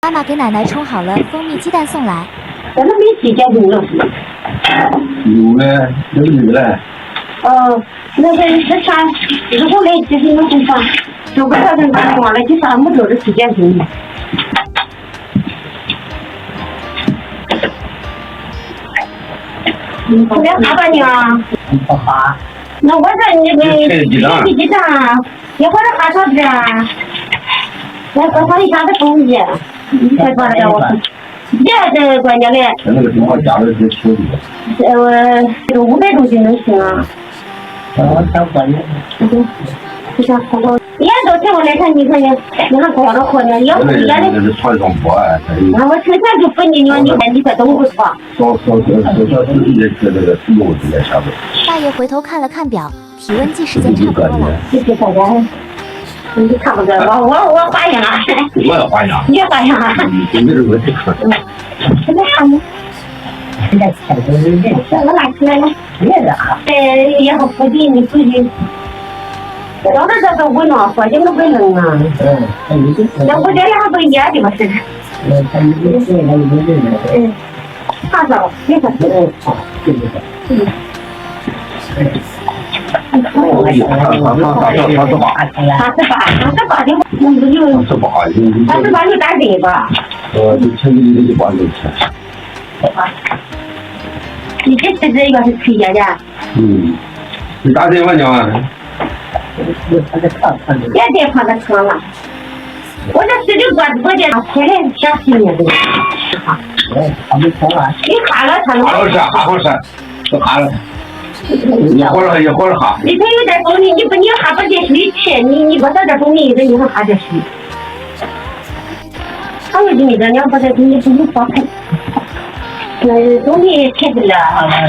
妈妈给奶奶冲好了蜂蜜鸡蛋送来。咱们没几件有了。有嘞，有女嘞。那个是啥？如果来就是那种啥，如果要是拿光了，就啥没找着时间给你。今天啥吧你啊？爸。那我说你鸡蛋，一会儿还啥子啊？我刚才一下子东西，你才说的我。这关键嘞。那个地方加了些土地。500多斤能行啊？我才关键。就像好多，盐都听我来看，你看光着喝呢，要不盐的。那是传上锅哎。那我成天就分你说你可都不错。少自己的这个食物这些下边。大爷回头看了看表，体温计时间差不多了。谢谢大家。你差不多，我怀孕了。我也怀孕了。你也怀孕了。你这个这个。现在看呢？现在天都是热，我拿起来了。热的啊。也好附近你出去。到这都温暖，环境都不冷啊。那我这俩都热的嘛是。啥时候？你说。88的，那不就88就打针吧？就前几天就把这钱。你这吃这个是推荐的？你打针吗娘？别再放在床了。我这吃的我这回来想洗面的。你哈了他了？哈了都哈了。一会儿哈。你看有点东西，你哈不进水吃，你把这点东西你还哈点水。还有你这两把这东西不能放开。东西吃不了，哈了。